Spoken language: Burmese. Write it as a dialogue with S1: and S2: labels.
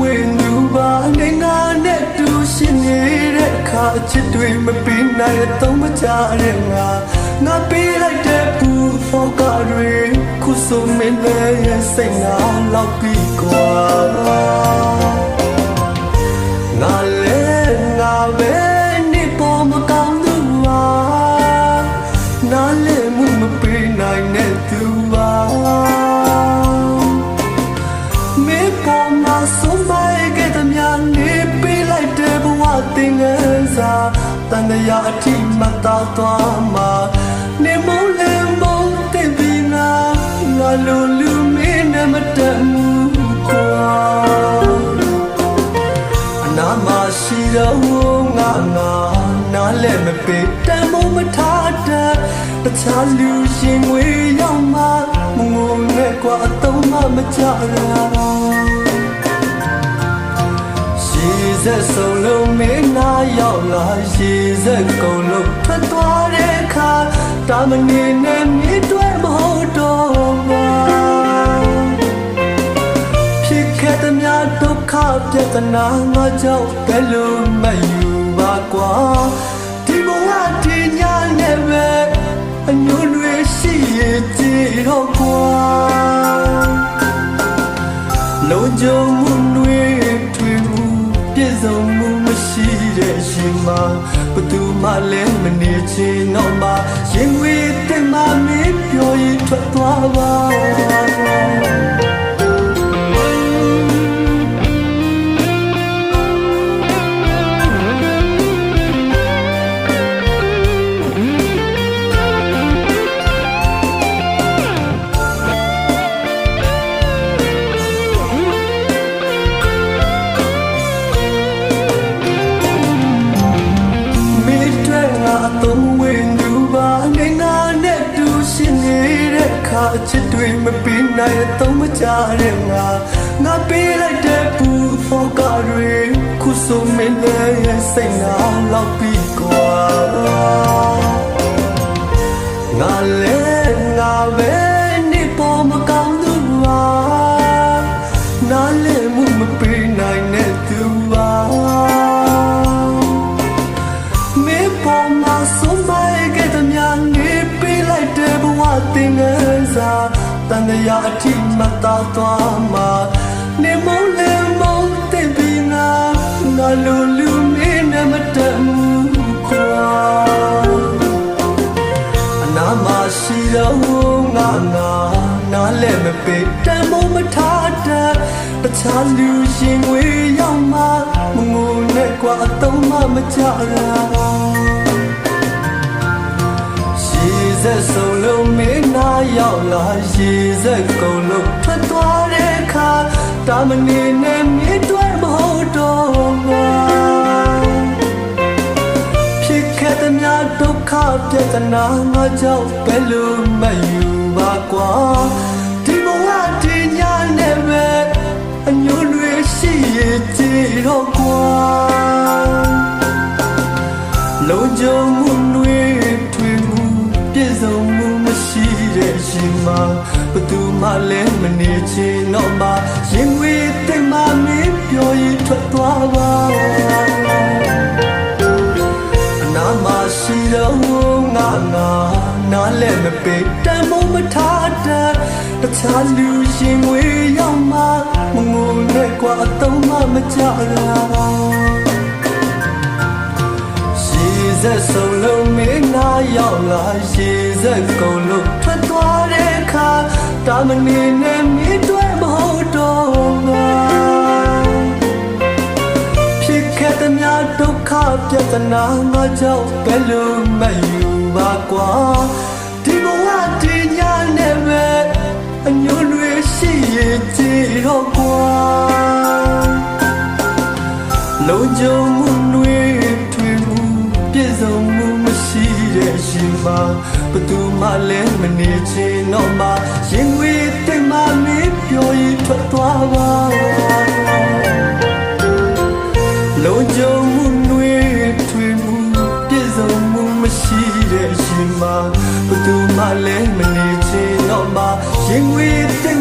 S1: ဝင်သူပါနေငါနဲ့တူရှိနေတဲ့အခါချစ်တွေမပြီးနိုင်တော့မကြတဲ့ငါပေးလိုက်တဲ့ဘူးဖောကတွေခုဆိုမင်းရဲ့စိတ်ငါလောက်ပြီးကွာငါလည်းငါပဲနေပေါ်မကောင်းသူပါနားလည်းမှုမပြီးနိုင်တဲ့သူပါမင်းပေါ်မှာဆုံးမခဲ့တဲ့များနေပေးလိုက်တဲ့ဘဝတင်ငယ်စားတန်ရာအထိမတော်သွားမှာနေမလည်းမတဲ့ပြီးနာငါလိုလူမင်းနဲ့မတတ်ဘူးကွာအနာမရှိတော့ငါနားလည်းမပေးတန်မို့မထားတဲ့တခြားလူရှင်ငွေရောက်မှမငုံနဲ့ကွာအတော့မကြရရေစက်ဆုံးလုံးမင်းနာရောက်လာရေစက်ကုန်လို့ထွက်သွားတဲ့အခါတာမနေနဲ့မြစ်တွဲမဟုတ်တော့ပါဖြစ်ခဲ့တဲ့များဒုက္ခပြဿနာငါကြောင့်ဘယ်လိုမယူပါကွာဒီဘဝဒီညနဲ့ပဲအညွန့်တွေရှိရဲ့ကြည့်တော့ကွာလုံးကြုံမှုတွေထွေမှုပြည့်စုံမှုမရှိတဲ့ရှင်မှာဘသူမှလည်းမနေချင်တော့မှရင်ဝေးတဲ့မမင်းပြောရင်ထွက်သွားပါချစ်တွေမပြီးနိုင်တော့မကြတဲ့ငါပေးလိုက်တဲ့ဘူးဖောကတွေခုဆိုမင်းရဲ့စိတ်ငါလောက်ပြီးကွာငါလည်းငါပဲနေပေါ်မကောင်းသူပါနားလည်းမှုမပြီးနိုင်တဲ့သူပါမင်းပေါ်မှာဆုံးမခဲ့တဲ့များနေပေးလိုက်တဲ့ဘဝတင်ငယ်စားတန်ရာအထိမတော်သွားမှာနေမလည်းမတဲ့ပြီးငါလိုလူမင်းနဲ့မတတ်ဘူးကွာအနာမရှိတော့ငါနားလည်းမပေးတန်မို့မထားတဲ့တခြားလူရှင်ငွေရောက်မှမငုံနဲ့ကွာအတော့မကြရစက်ဆုံးလုံးမင်းနာရောက်လာရေစက်ကုန်လို့ထွက်သွားတဲ့အခါတာမနေနဲ့မြစ်တွဲမဟုတ်တော့ပါဖြစ်ခဲ့တဲ့များဒုက္ခပြဿနာငါကြောင့်ဘယ်လိုမယူပါကွာဒီဘဝဒီညနဲ့ပဲအညွန့်တွေရှိရဲ့ကြည့်တော့ကွာလုံးကြုံမှုတွေထွေမှုပြည့်စုံမှုမရှိတဲ့ရှင်မှာဘသူမှလည်းမနေချင်တော့မှရင်ဝေးတဲ့မမင်းပြောရင်ထွက်သွားပါအနာမရှိတော့ငါနားလည်းမပေးတန်မို့မထားတဲ့တခြားလူရှင်ဝေးရောက်မှမငုံနဲ့ကွာအတော့မကြရစက်ဆုံးလုံးမင်းနာရောက်လာရေစက်ကုန်လို့ထွက်သွားတဲ့အခါတာမနေနဲ့မြစ်တွဲမဟုတ်တော့ပါဖြစ်ခဲ့တဲ့များဒုက္ခပြဿနာငါကြောင့်ဘယ်လိုမယူပါကွာဒီဘဝဒီညနဲ့ပဲအညွန့်တွေရှိရဲ့ကြည့်တော့ကွာလုံးကြုံမှုတွေထွေမှုပြည့်စုံမှုမရှိတဲ့ရှင်မှာဘသူမှလည်းမနေချင်တော့မှရင်ဝေးတဲ့မမင်းပြောရင်ထွက်သွားပါလုံးကြုံမှုတွေထွေမှုပြည့်စုံမှုမရှိတဲ့ရှင်မှာဘသူမှလည်းမနေချင်တော့မှရင်ဝေးတဲ့